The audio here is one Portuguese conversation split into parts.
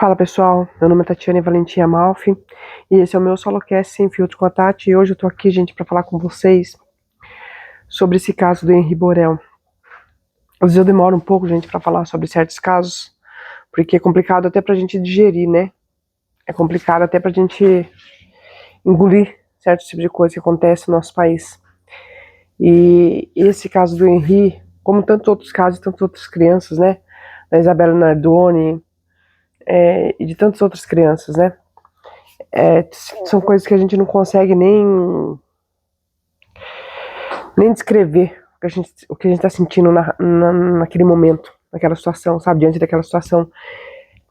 Fala pessoal, meu nome é Tatiane Valentim Amalfi e esse é o meu SoloCast Sem Filtro com a Tati. E hoje eu tô aqui, gente, pra falar com vocês sobre esse caso do Henri Borel. Às vezes eu demoro um pouco, gente, pra falar sobre certos casos, porque é complicado até pra gente digerir, né? É complicado até pra gente engolir certo tipo de coisa que acontece no nosso país. E esse caso do Henri, como tantos outros casos, tantas outras crianças, né? Da Isabela Nardoni e de tantas outras crianças, né? São coisas que a gente não consegue nem descrever o que a gente tá sentindo naquele momento, naquela situação, sabe? Diante daquela situação.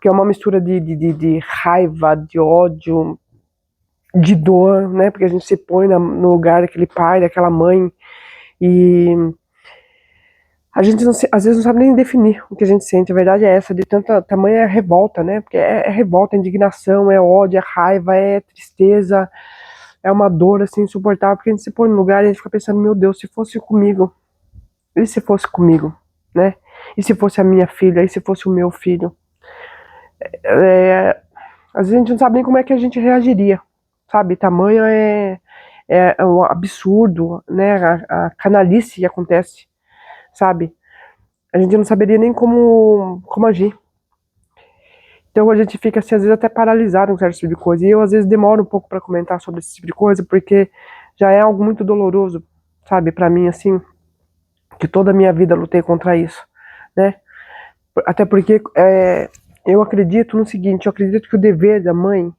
Que é uma mistura de raiva, de ódio, de dor, né? Porque a gente se põe no lugar daquele pai, daquela mãe. E a gente às vezes não sabe nem definir o que a gente sente. A verdade é essa, de tanta tamanha revolta, né? Porque é revolta, é indignação, é ódio, é raiva, é tristeza, é uma dor assim insuportável, porque a gente se põe no lugar e a gente fica pensando, meu Deus, se fosse comigo, e se fosse comigo, né? E se fosse a minha filha, e se fosse o meu filho? Às vezes a gente não sabe nem como é que a gente reagiria, sabe? Tamanho é um absurdo, né? A canalice que acontece, sabe? A gente não saberia nem como agir. Então a gente fica assim, às vezes até paralisado com certo tipo de coisa. E eu às vezes demoro um pouco para comentar sobre esse tipo de coisa, porque já é algo muito doloroso, sabe, para mim assim, que toda a minha vida lutei contra isso, né? Até porque eu acredito no seguinte, eu acredito que o dever da mãe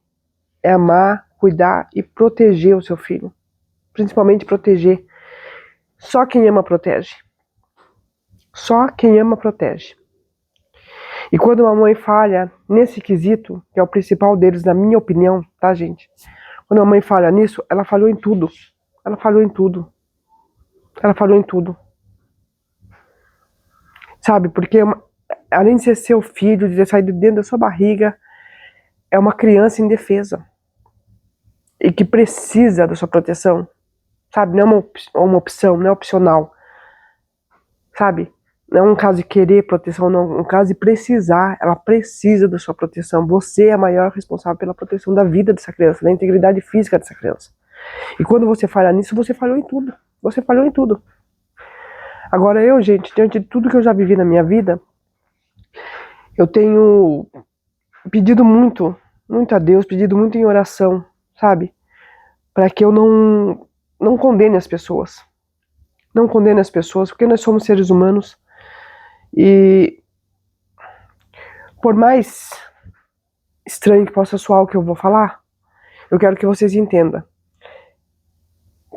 é amar, cuidar e proteger o seu filho. Principalmente proteger. Só quem ama protege. Só quem ama protege. E quando uma mãe falha nesse quesito, que é o principal deles, na minha opinião, tá, gente? Quando uma mãe falha nisso, ela falhou em tudo. Ela falhou em tudo. Ela falhou em tudo. Sabe? Porque além de ser seu filho, de ter saído dentro da sua barriga, é uma criança indefesa. E que precisa da sua proteção. Sabe? Não é uma opção, não é opcional. Sabe? Não é um caso de querer proteção, não. É um caso de precisar. Ela precisa da sua proteção. Você é a maior responsável pela proteção da vida dessa criança, da integridade física dessa criança. E quando você falha nisso, você falhou em tudo. Você falhou em tudo. Agora eu, gente, diante de tudo que eu já vivi na minha vida, eu tenho pedido muito, muito a Deus, pedido muito em oração, sabe? Para que eu não condene as pessoas. Não condene as pessoas, porque nós somos seres humanos. E por mais estranho que possa soar o que eu vou falar, eu quero que vocês entendam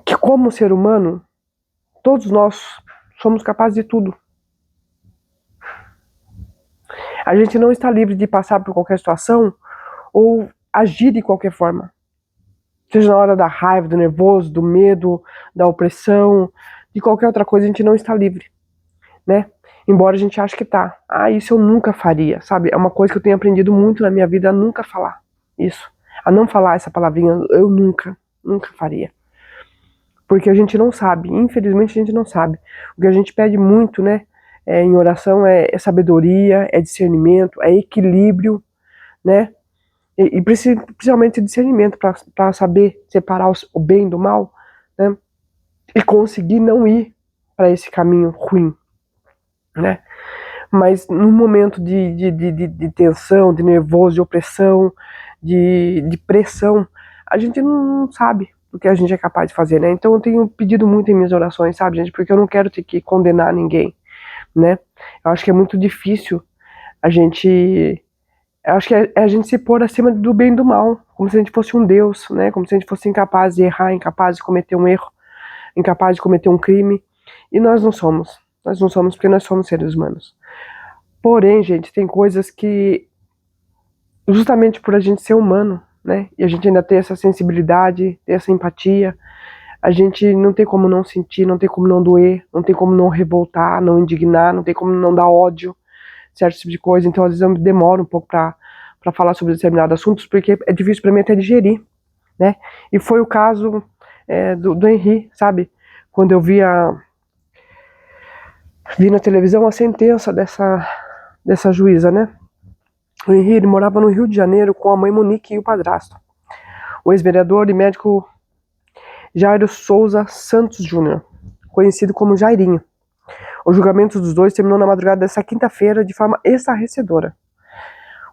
que como ser humano, todos nós somos capazes de tudo. A gente não está livre de passar por qualquer situação ou agir de qualquer forma. Seja na hora da raiva, do nervoso, do medo, da opressão, de qualquer outra coisa, a gente não está livre, né? Embora a gente ache que tá. Ah, isso eu nunca faria, sabe? É uma coisa que eu tenho aprendido muito na minha vida, a nunca falar isso. A não falar essa palavrinha, eu nunca faria. Porque a gente não sabe, infelizmente a gente não sabe. O que a gente pede muito, né, em oração é sabedoria, é discernimento, é equilíbrio, né? E principalmente discernimento para saber separar o bem do mal, né? E conseguir não ir para esse caminho ruim, né? Mas num momento de tensão, de nervoso, de opressão, de pressão, a gente não sabe o que a gente é capaz de fazer, né? Então eu tenho pedido muito em minhas orações, sabe, gente? Porque eu não quero ter que condenar ninguém, né? Eu acho que é muito difícil a gente... Eu acho que é a gente se pôr acima do bem e do mal, como se a gente fosse um Deus, né? Como se a gente fosse incapaz de errar, incapaz de cometer um erro, incapaz de cometer um crime. E nós não somos. Nós não somos porque nós somos seres humanos. Porém, gente, tem coisas que, justamente por a gente ser humano, né? E a gente ainda ter essa sensibilidade, ter essa empatia, a gente não tem como não sentir, não tem como não doer, não tem como não revoltar, não indignar, não tem como não dar ódio, certo tipo de coisa. Então, às vezes eu demoro um pouco pra falar sobre determinados assuntos, porque é difícil pra mim até digerir, né? E foi o caso do Henri, sabe? Quando eu vi na televisão a sentença dessa juíza, né? O Henrique morava no Rio de Janeiro com a mãe Monique e o padrasto, o ex-vereador e médico Jairo Souza Santos Júnior, conhecido como Jairinho. O julgamento dos dois terminou na madrugada desta quinta-feira de forma estarrecedora.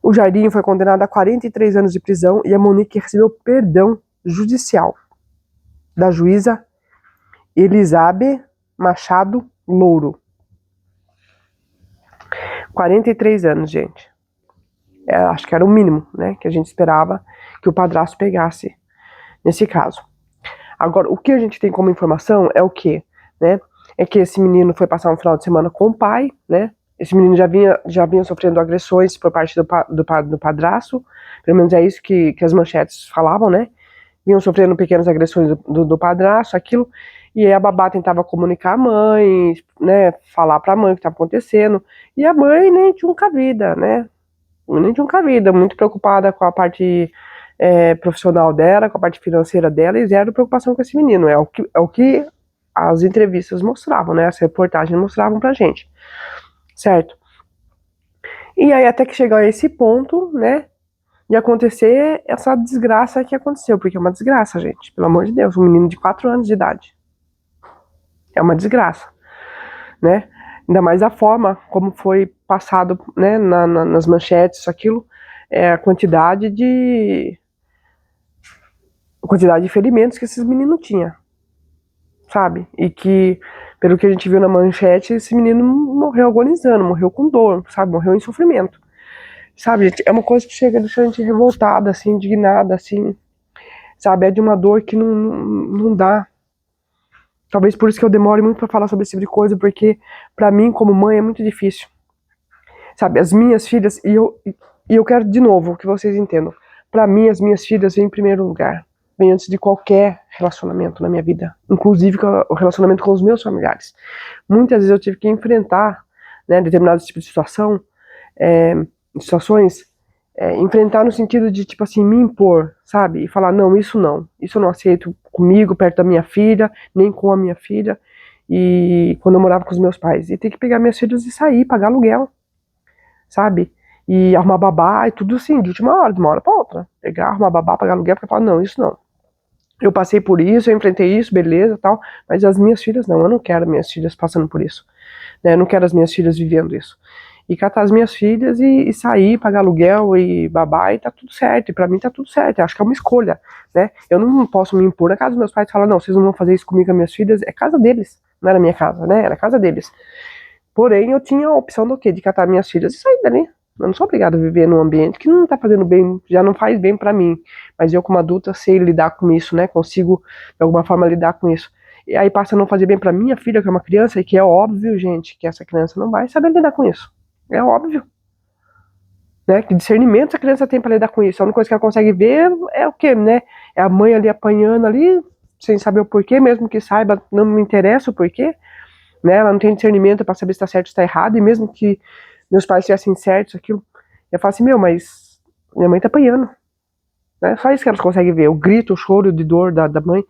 O Jairinho foi condenado a 43 anos de prisão e a Monique recebeu perdão judicial da juíza Elizabeth Machado Louro. 43 anos, gente. Acho que era o mínimo, né, que a gente esperava que o padrasto pegasse nesse caso. Agora, o que a gente tem como informação é o quê? Né? É que esse menino foi passar um final de semana com o pai, né? Esse menino já vinha sofrendo agressões por parte do padrasto, pelo menos é isso que as manchetes falavam, né? Vinham sofrendo pequenas agressões do padrasto, aquilo, e aí a babá tentava comunicar a mãe, né? Falar pra mãe o que estava acontecendo, e a mãe nem tinha cabida, né? Nem tinha cabida, muito preocupada com a parte profissional dela, com a parte financeira dela, e zero preocupação com esse menino. É o que as entrevistas mostravam, né? As reportagens mostravam pra gente, certo? E aí até que chegou a esse ponto, né, de acontecer essa desgraça que aconteceu, porque é uma desgraça, gente, pelo amor de Deus, um menino de 4 anos de idade. É uma desgraça, né? Ainda mais a forma como foi passado, né, nas manchetes, aquilo, a quantidade de ferimentos que esses meninos tinham, sabe? E que, pelo que a gente viu na manchete, esse menino morreu agonizando, morreu com dor, sabe? Morreu em sofrimento. Sabe, gente, é uma coisa que chega a deixar a gente revoltada, assim, indignada, assim, sabe? É de uma dor que não dá. Talvez por isso que eu demore muito pra falar sobre esse tipo de coisa, porque pra mim, como mãe, é muito difícil. Sabe, as minhas filhas, e eu quero de novo que vocês entendam, pra mim as minhas filhas vêm em primeiro lugar, vêm antes de qualquer relacionamento na minha vida, inclusive o relacionamento com os meus familiares. Muitas vezes eu tive que enfrentar, né, determinados tipos de situações, enfrentar no sentido de, tipo assim, me impor, sabe, e falar, não eu não aceito comigo, perto da minha filha, nem com a minha filha, e quando eu morava com os meus pais, e ter que pegar minhas filhas e sair, pagar aluguel, sabe? E arrumar babá e tudo assim, de última hora, de uma hora pra outra. Pegar, arrumar babá, pagar aluguel, porque eu falo, não, isso não. Eu passei por isso, eu enfrentei isso, beleza, tal, mas as minhas filhas não, eu não quero minhas filhas passando por isso, né? Eu não quero as minhas filhas vivendo isso. E catar as minhas filhas e sair, pagar aluguel e babá e tá tudo certo, e pra mim tá tudo certo, eu acho que é uma escolha, né? Eu não posso me impor na casa dos meus pais e falar, não, vocês não vão fazer isso comigo com as minhas filhas, é casa deles, não era minha casa, né? Era casa deles. Porém, eu tinha a opção do quê? De catar minhas filhas e sair dali. Eu não sou obrigada a viver num ambiente que não tá fazendo bem, já não faz bem pra mim. Mas eu, como adulta, sei lidar com isso, né? Consigo, de alguma forma, lidar com isso. E aí passa a não fazer bem pra minha filha, que é uma criança, e que é óbvio, gente, que essa criança não vai saber lidar com isso. É óbvio. Né? Que discernimento a criança tem pra lidar com isso? A única coisa que ela consegue ver é o quê, né? É a mãe ali apanhando ali, sem saber o porquê, mesmo que saiba, não me interessa o porquê. Né? Ela não tem discernimento para saber se está certo ou está errado, e mesmo que meus pais estivessem certos, aquilo, eu falo assim, mas minha mãe tá apanhando. Né? Só isso que elas conseguem ver, o grito, o choro de dor da mãe,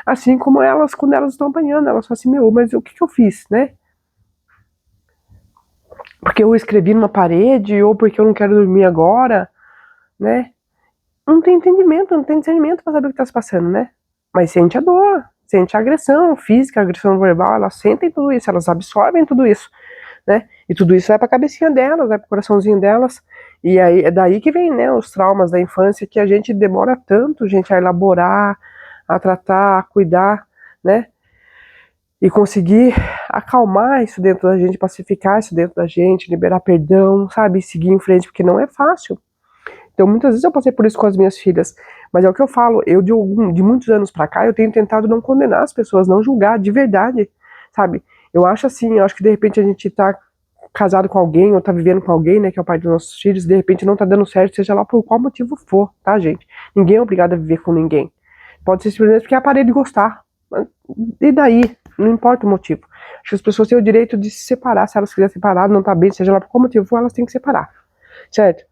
assim como elas, quando elas estão apanhando, elas falam assim, mas o que eu fiz, né? Porque eu escrevi numa parede, ou porque eu não quero dormir agora, né? Não tem entendimento, não tem discernimento para saber o que tá se passando, né? Mas sente a dor, sente a agressão física, a agressão verbal, elas sentem tudo isso, elas absorvem tudo isso, né? E tudo isso vai pra cabecinha delas, vai pro coraçãozinho delas, e aí é daí que vem, né, os traumas da infância que a gente demora tanto, gente, a elaborar, a tratar, a cuidar, né? E conseguir acalmar isso dentro da gente, pacificar isso dentro da gente, liberar perdão, sabe? E seguir em frente, porque não é fácil. Então, muitas vezes eu passei por isso com as minhas filhas, mas é o que eu falo, eu de muitos anos pra cá, eu tenho tentado não condenar as pessoas, não julgar, de verdade, sabe? Eu acho assim, eu acho que de repente a gente tá casado com alguém, ou tá vivendo com alguém, né, que é o pai dos nossos filhos, de repente não tá dando certo, seja lá por qual motivo for, tá, gente? Ninguém é obrigado a viver com ninguém. Pode ser simplesmente porque é a parede gostar. E daí? Não importa o motivo. Acho que as pessoas têm o direito de se separar, se elas quiserem separar, não tá bem, seja lá por qual motivo for, elas têm que separar, certo?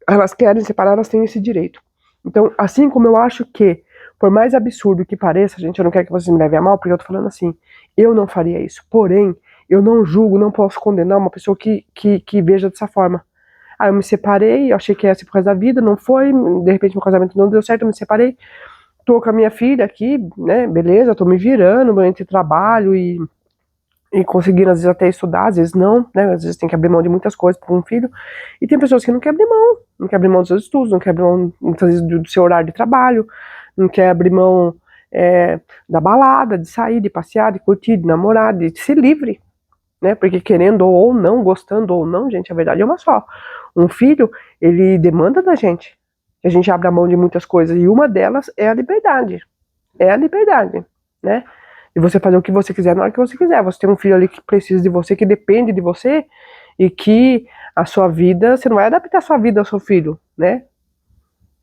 Elas querem separar, elas têm esse direito. Então, assim como eu acho que, por mais absurdo que pareça, gente, eu não quero que vocês me levem a mal, porque eu tô falando assim, eu não faria isso. Porém, eu não julgo, não posso condenar uma pessoa que veja dessa forma. Aí eu me separei, eu achei que ia ser por causa da vida, não foi, de repente meu casamento não deu certo, eu me separei. Tô com a minha filha aqui, né, beleza, tô me virando entre trabalho e conseguindo, às vezes, até estudar, às vezes não, né, às vezes tem que abrir mão de muitas coisas para um filho, e tem pessoas que não querem abrir mão, não querem abrir mão dos seus estudos, não querem abrir mão, muitas vezes, do seu horário de trabalho, não quer abrir mão da balada, de sair, de passear, de curtir, de namorar, de ser livre, né, porque querendo ou não, gostando ou não, gente, a verdade é uma só, um filho, ele demanda da gente, que a gente abra mão de muitas coisas, e uma delas é a liberdade, né, e você fazer o que você quiser na hora que você quiser. Você tem um filho ali que precisa de você, que depende de você, e que a sua vida, você não vai adaptar a sua vida ao seu filho, né?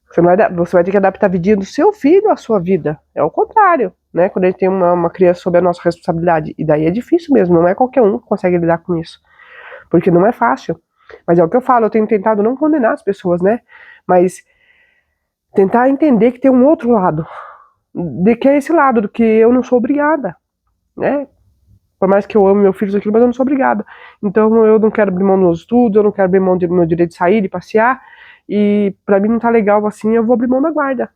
Você vai ter que adaptar a vida do seu filho à sua vida. É o contrário, né? Quando a gente tem uma criança sob a nossa responsabilidade. E daí é difícil mesmo, não é qualquer um que consegue lidar com isso. Porque não é fácil. Mas é o que eu falo, eu tenho tentado não condenar as pessoas, né? Mas tentar entender que tem um outro lado. De que é esse lado, do que eu não sou obrigada, né? Por mais que eu ame meu filho, aquilo, mas eu não sou obrigada. Então eu não quero abrir mão dos meus estudos, eu não quero abrir mão do meu direito de sair, de passear. E pra mim não tá legal assim, eu vou abrir mão da guarda,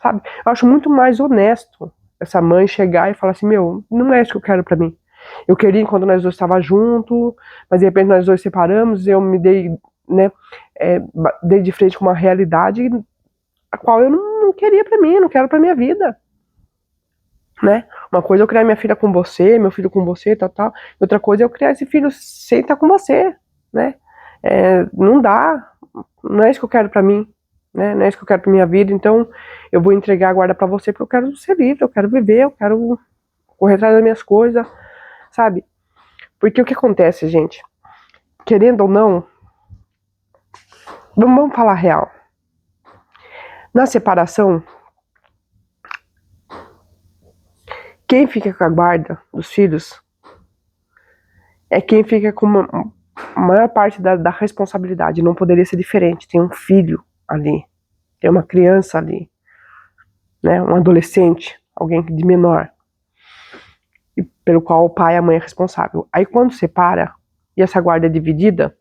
sabe? Eu acho muito mais honesto essa mãe chegar e falar assim, meu, não é isso que eu quero pra mim. Eu queria quando nós dois estávamos juntos, mas de repente nós dois separamos, eu me dei, né, dei de frente com uma realidade a qual eu não queria pra mim, não quero pra minha vida. Né? Uma coisa é eu criar minha filha com você, meu filho com você, tal, tal. Outra coisa é eu criar esse filho sem estar com você, né? Não dá, não é isso que eu quero pra mim, né? Não é isso que eu quero pra minha vida. Então, eu vou entregar a guarda pra você porque eu quero ser livre, eu quero viver, eu quero correr atrás das minhas coisas, sabe? Porque o que acontece, gente? Querendo ou não, vamos falar a real. Na separação, quem fica com a guarda dos filhos é quem fica com a maior parte da responsabilidade. Não poderia ser diferente. Tem um filho ali, tem uma criança ali, né? Um adolescente, alguém de menor, e pelo qual o pai e a mãe é responsável. Aí quando separa e essa guarda é dividida,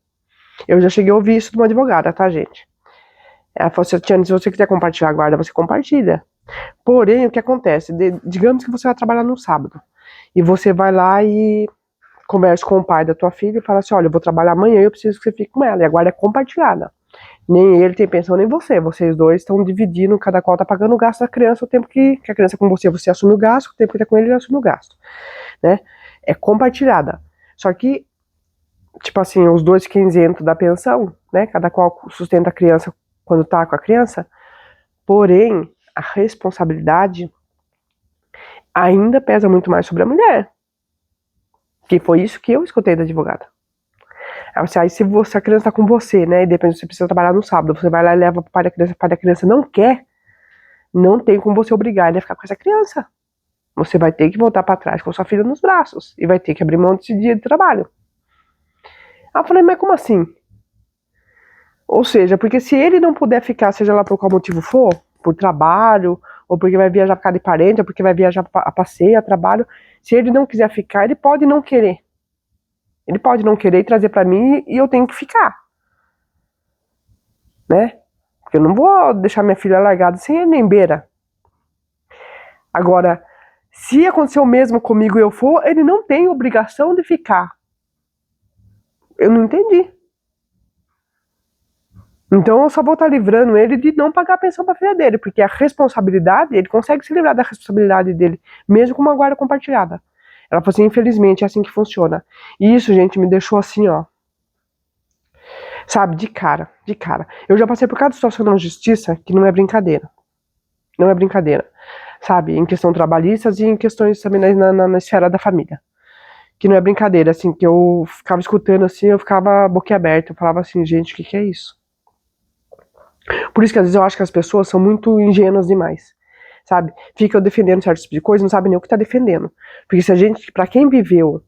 eu já cheguei a ouvir isso de uma advogada, tá, gente? Ela falou assim, Tiane, se você quiser compartilhar a guarda, você compartilha. Porém, o que acontece? Digamos que você vai trabalhar no sábado, e você vai lá e conversa com o pai da tua filha e fala assim, olha, eu vou trabalhar amanhã e eu preciso que você fique com ela. E a guarda é compartilhada. Nem ele tem pensão, nem você. Vocês dois estão dividindo, cada qual tá pagando o gasto da criança, o tempo que a criança é com você, você assume o gasto, o tempo que tá com ele, ele assume o gasto. Né? É compartilhada. Só que, tipo assim, os dois ficam isentos da pensão, né? Cada qual sustenta a criança quando tá com a criança. Porém, a responsabilidade ainda pesa muito mais sobre a mulher. Que foi isso que eu escutei da advogada. Aí se a criança tá com você, né, e depende, você precisa trabalhar no sábado, você vai lá e leva pro pai da criança não quer, não tem como você obrigar ele a ficar com essa criança. Você vai ter que voltar para trás com sua filha nos braços, e vai ter que abrir mão desse dia de trabalho. Aí eu falei, mas como assim? Ou seja, porque se ele não puder ficar, seja lá por qual motivo for, por trabalho, ou porque vai viajar por casa de parente, ou porque vai viajar a passeio, a trabalho, se ele não quiser ficar, ele pode não querer. Ele pode não querer trazer para mim e eu tenho que ficar. Né? Porque eu não vou deixar minha filha largada sem ele nem beira. Agora, se acontecer o mesmo comigo e eu for, ele não tem obrigação de ficar. Eu não entendi. Então eu só vou estar livrando ele de não pagar a pensão para a filha dele, porque a responsabilidade, ele consegue se livrar da responsabilidade dele, mesmo com uma guarda compartilhada. Ela falou assim, infelizmente é assim que funciona. E isso, gente, me deixou assim, ó. Sabe, de cara, de cara. Eu já passei por cada situação na justiça que não é brincadeira. Não é brincadeira. Sabe, em questão trabalhistas e em questões também na esfera da família. Que não é brincadeira, assim, que eu ficava escutando assim, eu ficava boquiaberta, eu falava assim, gente, o que é isso? Por isso que às vezes eu acho que as pessoas são muito ingênuas demais, sabe? Ficam defendendo certo tipo de coisa, não sabem nem o que tá defendendo. Porque se a gente, pra quem viveu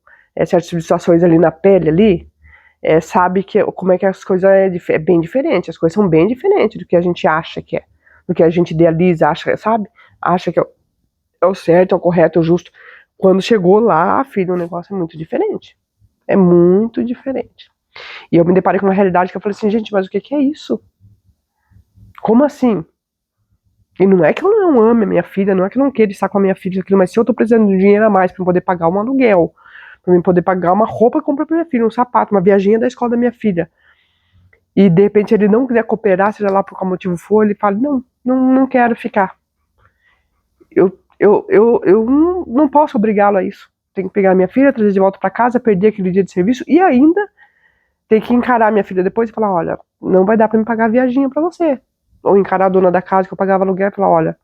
certas situações ali na pele ali, sabe que como é que as coisas é bem diferente, as coisas são bem diferentes do que a gente acha que é, do que a gente idealiza, acha, sabe? Acha que é o certo, é o correto, é o justo. Quando chegou lá, filho, o negócio é muito diferente. É muito diferente. E eu me deparei com uma realidade que eu falei assim, gente, mas o que é isso? Como assim? E não é que eu não ame a minha filha, não é que eu não queira estar com a minha filha, aquilo, mas se eu tô precisando de dinheiro a mais pra poder pagar um aluguel, pra mim poder pagar uma roupa que eu compro pra minha filha, um sapato, uma viaginha da escola da minha filha, e de repente ele não quiser cooperar, seja lá por qual motivo for, ele fala, não quero ficar. Eu não posso obrigá-lo a isso. Tenho que pegar minha filha, trazer de volta pra casa, perder aquele dia de serviço e ainda ter que encarar minha filha depois e falar, olha, não vai dar pra me pagar a viaginha pra você. Ou encarar a dona da casa que eu pagava aluguel e falar, olha,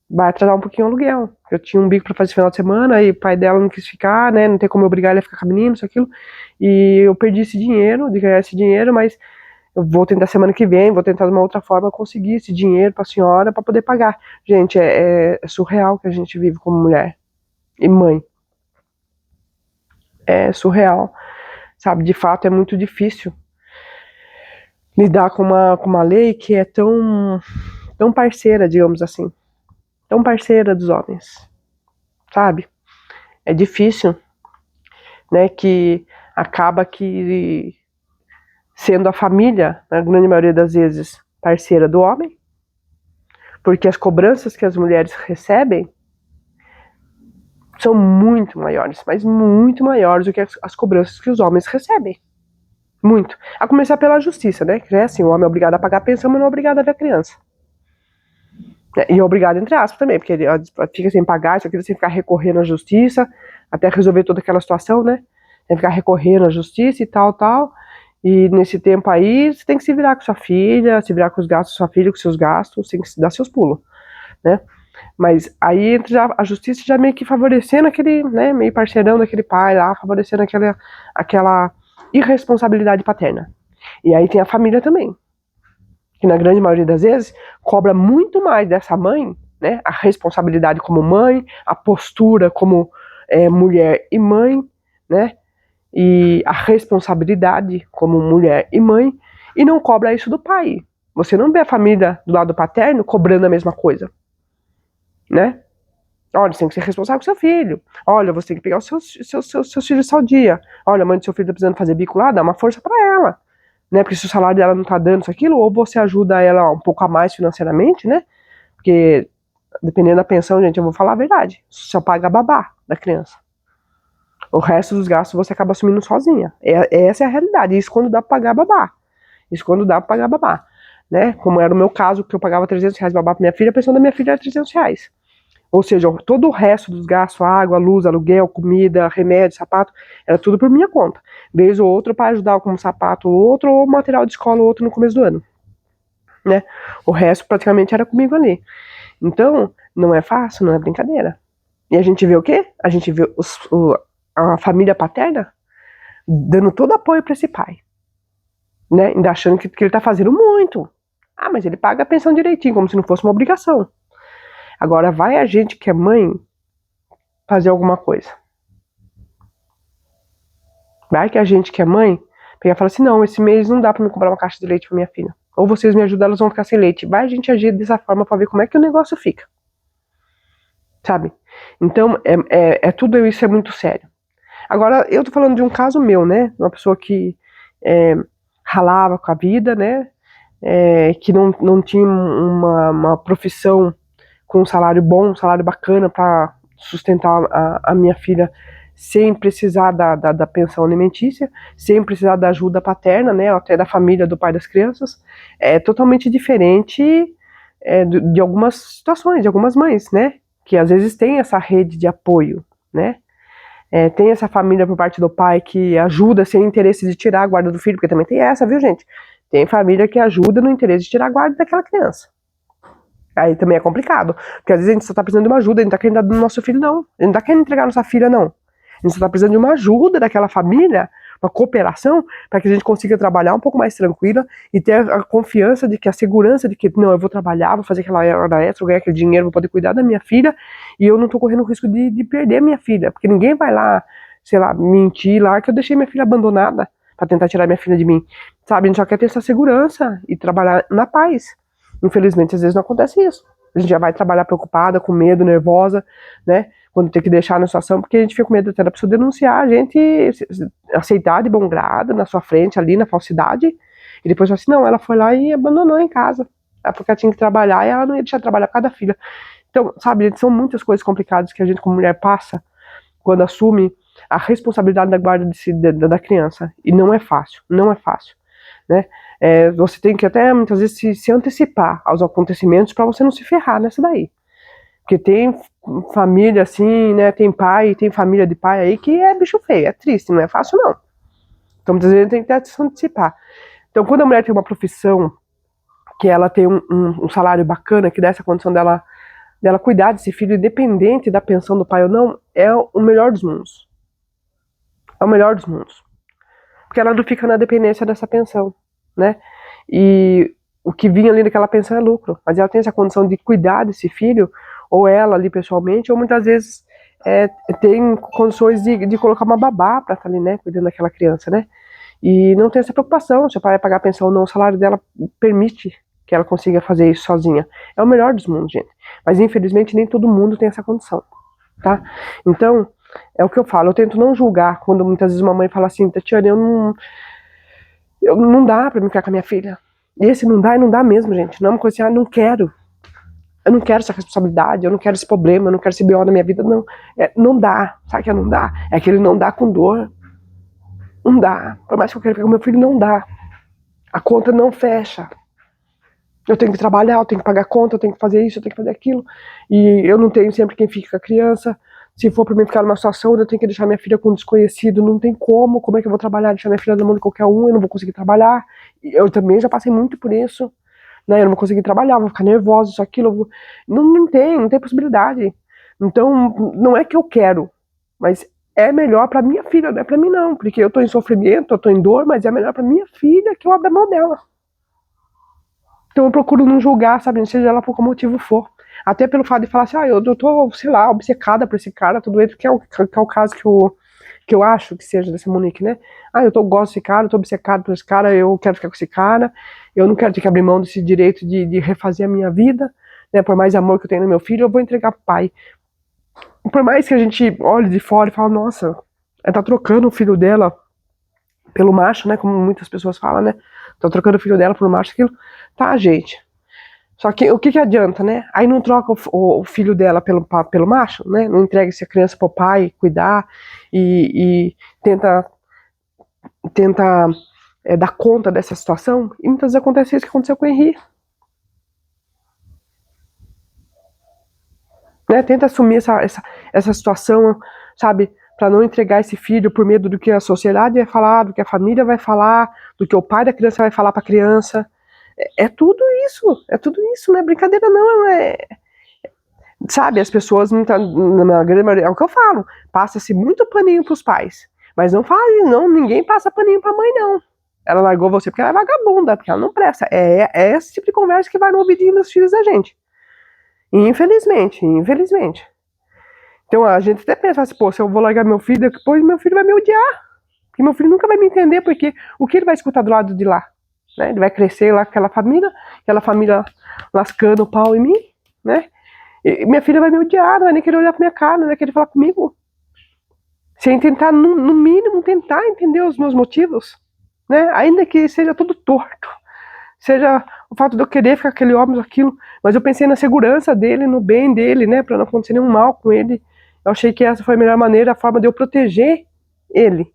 vai atrasar um pouquinho o aluguel. Eu tinha um bico pra fazer esse final de semana e o pai dela não quis ficar, né? Não tem como eu obrigar ele a ficar com a menina, isso, aquilo. E eu perdi esse dinheiro, de ganhar esse dinheiro, mas eu vou tentar semana que vem, vou tentar de uma outra forma conseguir esse dinheiro pra senhora pra poder pagar. Gente, é surreal que a gente vive como mulher e mãe. É surreal, sabe? De fato, é muito difícil lidar com uma lei que é tão parceira, digamos assim. Tão parceira dos homens, sabe? É difícil, né? Que acaba que sendo a família, na grande maioria das vezes, parceira do homem, porque as cobranças que as mulheres recebem são muito maiores, mas muito maiores do que as cobranças que os homens recebem. Muito. A começar pela justiça, né? Que é assim, o homem é obrigado a pagar a pensão, mas não é obrigado a ver a criança. E é obrigado, entre aspas, também, porque ele fica sem pagar, isso aqui sem ficar recorrendo à justiça, até resolver toda aquela situação, né? Tem que ficar recorrendo à justiça e tal. E nesse tempo aí, você tem que se virar com sua filha, se virar com os gastos da sua filha, com seus gastos, tem que dar seus pulos, né? Mas aí entra a justiça já meio que favorecendo aquele, né, meio parceirão daquele pai lá, favorecendo aquela irresponsabilidade paterna. E aí tem a família também, que na grande maioria das vezes cobra muito mais dessa mãe, né, a responsabilidade como mãe, a postura como mulher e mãe, né, e a responsabilidade como mulher e mãe, e não cobra isso do pai. Você não vê a família do lado paterno cobrando a mesma coisa, né? Olha, você tem que ser responsável com seu filho. Olha, você tem que pegar os seus filhos ao dia. Olha, a mãe do seu filho tá precisando fazer bico lá, dá uma força pra ela, né? Porque se o salário dela não tá dando isso, aquilo, ou você ajuda ela um pouco a mais financeiramente, né? Porque, dependendo da pensão, gente, eu vou falar a verdade. Só paga babá da criança. O resto dos gastos você acaba assumindo sozinha. Essa é a realidade. Isso quando dá pra pagar babá. Isso quando dá pra pagar babá. Né? Como era o meu caso, que eu pagava R$300 babá pra minha filha, a pensão da minha filha era R$300. Ou seja, todo o resto dos gastos, água, luz, aluguel, comida, remédio, sapato, era tudo por minha conta. Vez ou outra para ajudar com um sapato ou outro, ou material de escola ou outro no começo do ano. Né? O resto praticamente era comigo ali. Então, não é fácil, não é brincadeira. E a gente vê o quê? A gente vê a família paterna dando todo apoio para esse pai. Né? Ainda achando que ele tá fazendo muito. Ah, mas ele paga a pensão direitinho, como se não fosse uma obrigação. Agora, vai a gente que é mãe fazer alguma coisa. Vai que a gente que é mãe pega e fala assim, não, esse mês não dá pra me comprar uma caixa de leite pra minha filha. Ou vocês me ajudam, elas vão ficar sem leite. Vai a gente agir dessa forma pra ver como é que o negócio fica. Sabe? Então, tudo isso é muito sério. Agora, eu tô falando de um caso meu, né? Uma pessoa que ralava com a vida, né? Que não tinha uma profissão com um salário bom, um salário bacana para sustentar a minha filha sem precisar da pensão alimentícia, sem precisar da ajuda paterna, né, até da família do pai das crianças. É totalmente diferente de algumas situações, de algumas mães, né, que às vezes tem essa rede de apoio, né, tem essa família por parte do pai que ajuda sem interesse de tirar a guarda do filho, porque também tem essa, viu, gente? Tem família que ajuda no interesse de tirar a guarda daquela criança. Aí também é complicado, porque às vezes a gente só tá precisando de uma ajuda, a gente não tá querendo dar do nosso filho, não. A gente não tá querendo entregar nossa filha, não. A gente só tá precisando de uma ajuda daquela família, uma cooperação, para que a gente consiga trabalhar um pouco mais tranquila e ter a confiança de que, a segurança de que, não, eu vou trabalhar, vou fazer aquela hora extra, vou ganhar aquele dinheiro, vou poder cuidar da minha filha, e eu não tô correndo o risco de perder minha filha, porque ninguém vai lá, sei lá, mentir lá que eu deixei minha filha abandonada para tentar tirar minha filha de mim. Sabe, a gente só quer ter essa segurança e trabalhar na paz. Infelizmente, às vezes não acontece isso. A gente já vai trabalhar preocupada, com medo, nervosa, né? quando tem que deixar na situação, porque a gente fica com medo até da pessoa denunciar, a gente aceitar de bom grado na sua frente ali, na falsidade, e depois fala assim, não, ela foi lá e abandonou em casa, porque ela tinha que trabalhar e ela não ia deixar trabalhar por causa da filha. Então, sabe, gente, são muitas coisas complicadas que a gente como mulher passa quando assume a responsabilidade da guarda da criança, e não é fácil, não é fácil, né? Você tem que até muitas vezes se antecipar aos acontecimentos para você não se ferrar nessa daí. Porque tem família assim, né? Tem pai, tem família de pai aí que é bicho feio, é triste, não é fácil não. Então muitas vezes a gente tem que se antecipar. Então quando a mulher tem uma profissão que ela tem um salário bacana, que dá essa condição dela cuidar desse filho, independente da pensão do pai ou não, é o melhor dos mundos. É o melhor dos mundos. Porque ela não fica na dependência dessa pensão, né? E o que vinha ali daquela pensão é lucro. Mas ela tem essa condição de cuidar desse filho, ou ela ali pessoalmente, ou muitas vezes tem condições de colocar uma babá para estar ali, né? Cuidando daquela criança, né? E não tem essa preocupação, se o pai vai pagar a pensão ou não, o salário dela permite que ela consiga fazer isso sozinha. É o melhor dos mundos, gente. Mas infelizmente nem todo mundo tem essa condição, tá? Então, é o que eu falo, eu tento não julgar quando muitas vezes uma mãe fala assim, Tatiana, não dá pra me ficar com a minha filha. E esse não dá e não dá mesmo, gente. Não é uma coisa assim, não quero. Eu não quero essa responsabilidade, eu não quero esse problema, eu não quero esse BO na minha vida, não. Não dá, sabe que não dá? É que ele não dá com dor. Não dá. Por mais que eu queira ficar com meu filho, não dá. A conta não fecha. Eu tenho que trabalhar, eu tenho que pagar conta, eu tenho que fazer isso, eu tenho que fazer aquilo. E eu não tenho sempre quem fica com a criança. Se for pra mim ficar numa situação onde eu tenho que deixar minha filha com um desconhecido, não tem como. Como é que eu vou trabalhar, deixar minha filha na mão de qualquer um? Eu não vou conseguir trabalhar. Eu também já passei muito por isso. Né? Eu não vou conseguir trabalhar, vou ficar nervosa, isso, aquilo. Não tem possibilidade. Então, não é que eu quero, mas é melhor pra minha filha, não é pra mim não. Porque eu tô em sofrimento, eu tô em dor, mas é melhor pra minha filha que eu abra a mão dela. Então eu procuro não julgar, sabe? Seja ela por qual motivo for. Até pelo fato de falar assim, eu tô, sei lá, obcecada por esse cara, tudo isso, que é o caso que eu acho que seja dessa Monique, né? Gosto desse cara, eu tô obcecada por esse cara, eu quero ficar com esse cara, eu não quero ter que abrir mão desse direito de refazer a minha vida, né? Por mais amor que eu tenho no meu filho, eu vou entregar pro pai. Por mais que a gente olhe de fora e fale, nossa, ela tá trocando o filho dela pelo macho, né? Como muitas pessoas falam, né? Tá trocando o filho dela pelo macho, aquilo. Tá, gente. Só que o que adianta, né? Aí não troca o filho dela pelo macho, né? Não entrega essa criança pro pai cuidar e tenta dar conta dessa situação. E muitas vezes acontece isso que aconteceu com o Henri. Né? Tenta assumir essa situação, sabe? Para não entregar esse filho por medo do que a sociedade vai falar, do que a família vai falar, do que o pai da criança vai falar para a criança. É tudo isso, não é brincadeira não, sabe, as pessoas, na grande maioria, é o que eu falo, passa-se muito paninho pros pais, mas não fale, não, ninguém passa paninho pra mãe, não. Ela largou você porque ela é vagabunda, porque ela não presta. É esse tipo de conversa que vai no ouvidinho dos filhos da gente. Infelizmente. Então a gente até pensa assim, pô, se eu vou largar meu filho, depois meu filho vai me odiar. Porque meu filho nunca vai me entender, porque o que ele vai escutar do lado de lá? Né? Ele vai crescer lá com aquela família lascando o pau em mim, né? E minha filha vai me odiar, não vai nem querer olhar pra minha cara, não vai querer falar comigo. Sem tentar, no mínimo, tentar entender os meus motivos, né? Ainda que seja tudo torto. Seja o fato de eu querer ficar com aquele homem, aquilo. Mas eu pensei na segurança dele, no bem dele, né? Pra não acontecer nenhum mal com ele. Eu achei que essa foi a melhor maneira, a forma de eu proteger ele.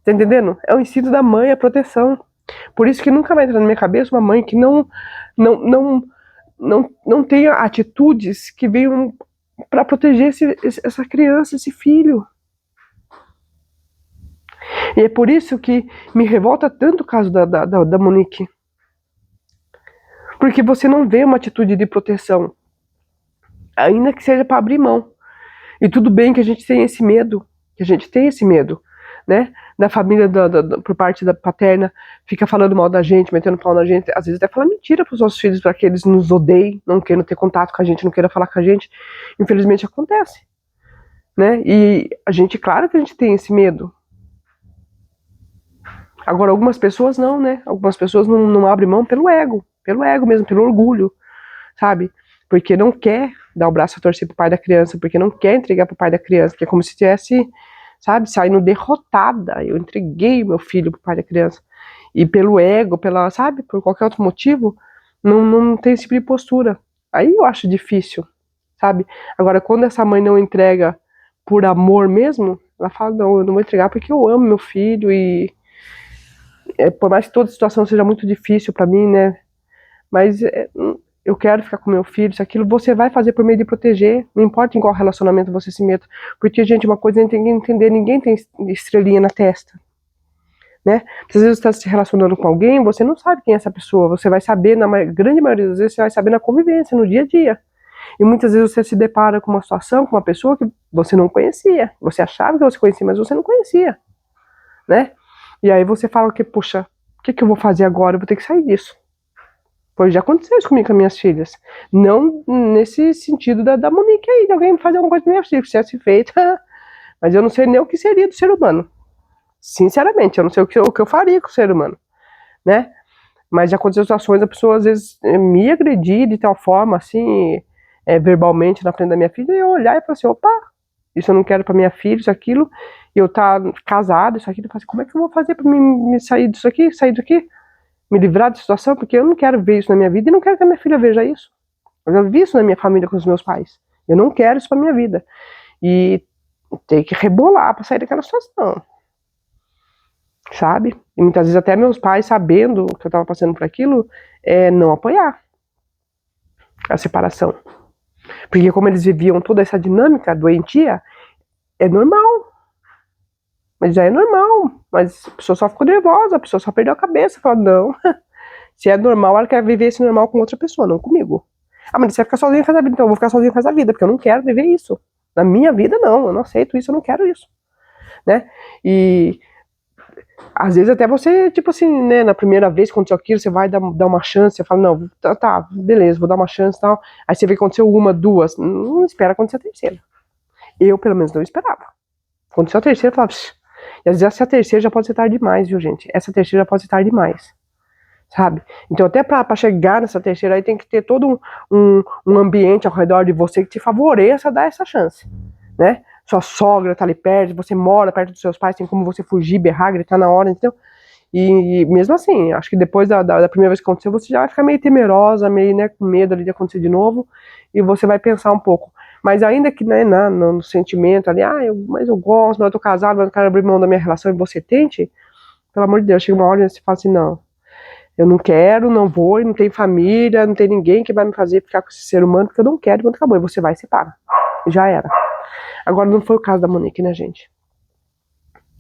Tá entendendo? É o instinto da mãe, a proteção. Por isso que nunca vai entrar na minha cabeça uma mãe que não tenha atitudes que venham para proteger essa criança, esse filho. E é por isso que me revolta tanto o caso da Monique. Porque você não vê uma atitude de proteção, ainda que seja para abrir mão. E tudo bem que a gente tem esse medo, né? Da família, por parte da paterna, fica falando mal da gente, metendo pau na gente, às vezes até fala mentira pros nossos filhos, para que eles nos odeiem, não queiram ter contato com a gente, não queiram falar com a gente. Infelizmente acontece, né? E a gente, claro que a gente tem esse medo. Agora, algumas pessoas não, né? Algumas pessoas não abrem mão pelo ego mesmo, pelo orgulho, sabe? Porque não quer dar o braço a torcer pro pai da criança, porque não quer entregar pro pai da criança, que é como se tivesse, sabe, saindo derrotada. Eu entreguei meu filho pro pai da criança. E pelo ego, sabe, por qualquer outro motivo, não tem esse tipo de postura. Aí eu acho difícil, sabe? Agora, quando essa mãe não entrega por amor mesmo, ela fala, não, eu não vou entregar porque eu amo meu filho e por mais que toda situação seja muito difícil pra mim, né? Mas eu quero ficar com meu filho, isso, aquilo, você vai fazer por meio de proteger, não importa em qual relacionamento você se meta. Porque, gente, uma coisa a gente tem que entender, ninguém tem estrelinha na testa, né? Às vezes você está se relacionando com alguém, você não sabe quem é essa pessoa, você vai saber, grande maioria das vezes, você vai saber na convivência, no dia a dia. E muitas vezes você se depara com uma situação, com uma pessoa que você não conhecia, você achava que você conhecia, mas você não conhecia, né? E aí você fala que, puxa, o que eu vou fazer agora? Eu vou ter que sair disso. Pois já aconteceu isso comigo com as minhas filhas. Não nesse sentido da Monique aí, de alguém fazer alguma coisa com minhas filhas, que tivesse feito. Mas eu não sei nem o que seria do ser humano. Sinceramente, eu não sei o que eu faria com o ser humano, né? Mas já aconteceu situações, a pessoa às vezes me agredir de tal forma, assim, verbalmente na frente da minha filha, e eu olhar e falar assim, opa, isso eu não quero pra minha filha, isso, aquilo, e eu tá casado, isso aqui, eu falo assim, como é que eu vou fazer pra me sair disso aqui, me livrar da situação, porque eu não quero ver isso na minha vida e não quero que a minha filha veja isso. Eu já vi isso na minha família com os meus pais. Eu não quero isso pra minha vida. E tem que rebolar pra sair daquela situação. Sabe? E muitas vezes até meus pais, sabendo que eu tava passando por aquilo, não apoiar a separação. Porque como eles viviam toda essa dinâmica doentia, é normal. Mas já é normal. Mas a pessoa só ficou nervosa, a pessoa só perdeu a cabeça. Falou, não, se é normal, ela quer viver esse normal com outra pessoa, não comigo. Ah, mas você vai ficar sozinha com essa vida, então eu vou ficar sozinha com essa vida, porque eu não quero viver isso. Na minha vida, não, eu não aceito isso, eu não quero isso. Né? E às vezes até você, tipo assim, né, na primeira vez que aconteceu aquilo, você vai dar uma chance, você fala, não, tá, beleza, vou dar uma chance e tal. Aí você vê que aconteceu uma, duas, não espera acontecer a terceira. Eu, pelo menos, não esperava. Aconteceu a terceira, eu falava, psh. E às vezes essa terceira já pode ser tarde demais, viu, gente? Essa terceira já pode ser tarde demais. Sabe? Então até pra chegar nessa terceira aí tem que ter todo um ambiente ao redor de você que te favoreça a dar essa chance, né? Sua sogra tá ali perto, você mora perto dos seus pais, tem como você fugir, berrar, gritar na hora, entendeu? E mesmo assim, acho que depois da primeira vez que aconteceu, você já vai ficar meio temerosa, meio, né, com medo ali de acontecer de novo, e você vai pensar um pouco. Mas ainda que, né, no sentimento ali, mas eu gosto, mas eu tô casado, mas eu quero abrir mão da minha relação, e você tente, pelo amor de Deus, chega uma hora e você fala assim, não, eu não quero, não vou, e não tem família, não tem ninguém que vai me fazer ficar com esse ser humano, porque eu não quero, quando acabou, e você vai e separa. Já era. Agora, não foi o caso da Monique, né, gente?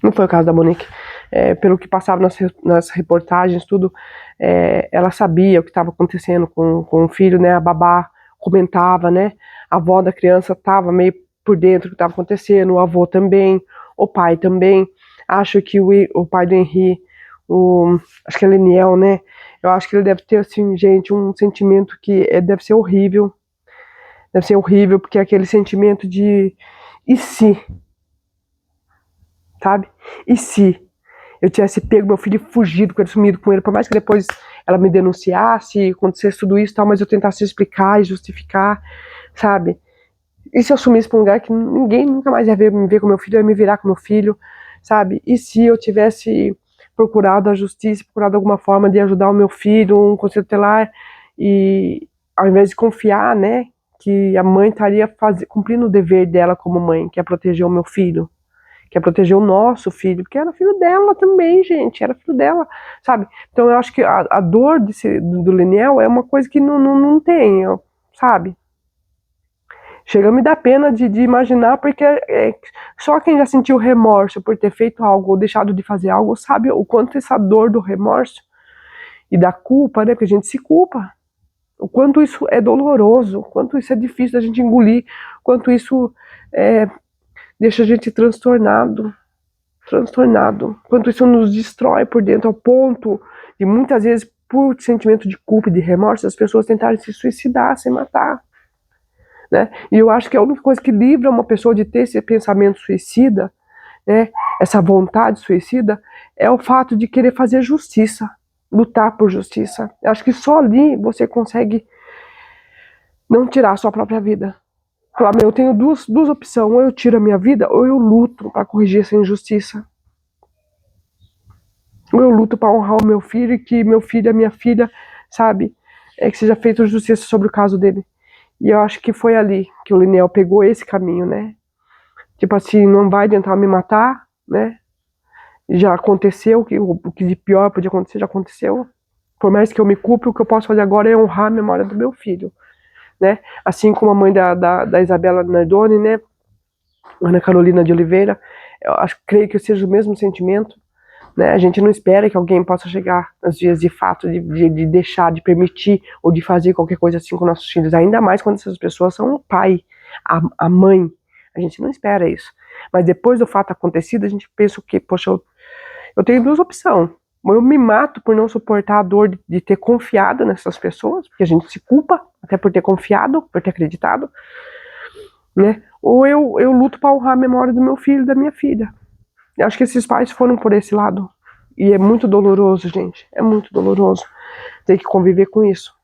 Não foi o caso da Monique. Pelo que passava nas reportagens, tudo, ela sabia o que estava acontecendo com o filho, né? A babá comentava, né? A avó da criança estava meio por dentro do que estava acontecendo, o avô também, o pai também. Acho que o pai do Henri, acho que é Leniel, né? Eu acho que ele deve ter, assim, gente, um sentimento que deve ser horrível. Deve ser horrível, porque é aquele sentimento de e se? Sabe? E se eu tivesse pego meu filho e fugido com ele, sumido com ele, por mais que depois ela me denunciasse, acontecesse tudo isso e tal, mas eu tentasse explicar e justificar, sabe? E se eu sumisse pra um lugar que ninguém nunca mais ia me ver com meu filho, ia me virar com meu filho, sabe? E se eu tivesse procurado a justiça, procurado alguma forma de ajudar o meu filho, um conselho tutelar, e ao invés de confiar, né, que a mãe estaria cumprindo o dever dela como mãe, que é proteger o meu filho, que é proteger o nosso filho, porque era filho dela também, gente, era filho dela, sabe? Então eu acho que a dor do Leniel é uma coisa que não tem, sabe? Chega a me dar pena de imaginar, porque só quem já sentiu remorso por ter feito algo ou deixado de fazer algo sabe o quanto essa dor do remorso e da culpa, né? Porque a gente se culpa. O quanto isso é doloroso, o quanto isso é difícil da gente engolir, o quanto isso deixa a gente transtornado, quanto isso nos destrói por dentro, ao ponto de muitas vezes, por sentimento de culpa e de remorso, as pessoas tentarem se suicidar, se matar. Né? E eu acho que a única coisa que livra uma pessoa de ter esse pensamento suicida, né, essa vontade suicida, é o fato de querer fazer justiça, lutar por justiça. Eu acho que só ali você consegue não tirar a sua própria vida. Falar, meu, eu tenho duas opções, ou eu tiro a minha vida, ou eu luto para corrigir essa injustiça. Ou eu luto para honrar o meu filho e que meu filho, a minha filha, sabe, que seja feita justiça sobre o caso dele. E eu acho que foi ali que o Linnell pegou esse caminho, né? Tipo assim, não vai adiantar me matar, né? Já aconteceu, o que de pior podia acontecer, já aconteceu. Por mais que eu me culpe, o que eu posso fazer agora é honrar a memória do meu filho, né? Assim como a mãe da Isabela Nardoni, né? Ana Carolina de Oliveira, eu creio que seja o mesmo sentimento, né? A gente não espera que alguém possa chegar nos dias de fato de deixar, de permitir ou de fazer qualquer coisa assim com nossos filhos, ainda mais quando essas pessoas são o pai, a mãe. A gente não espera isso. Mas depois do fato acontecido, a gente pensa o quê? Poxa, eu tenho duas opções. Eu me mato por não suportar a dor de ter confiado nessas pessoas, porque a gente se culpa até por ter confiado, por ter acreditado, né? Ou eu luto para honrar a memória do meu filho e da minha filha. Eu acho que esses pais foram por esse lado. E é muito doloroso, gente. É muito doloroso ter que conviver com isso.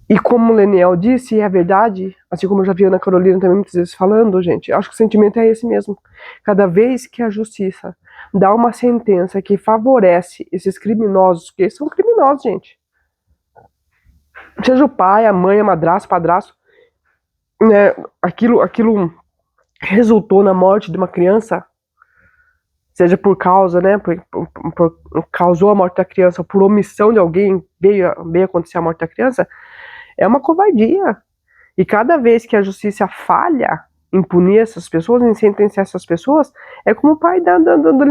E como o Leniel disse, e é verdade, assim como eu já vi a Ana Carolina também muitas vezes falando, gente, eu acho que o sentimento é esse mesmo. Cada vez que a justiça dá uma sentença que favorece esses criminosos, porque eles são criminosos, gente. Seja o pai, a mãe, a madrasta, o padrasto, né, aquilo resultou na morte de uma criança, seja por causa, né, causou a morte da criança, ou por omissão de alguém, veio acontecer a morte da criança, é uma covardia. E cada vez que a justiça falha em punir essas pessoas, em sentenciar essas pessoas, é como o pai do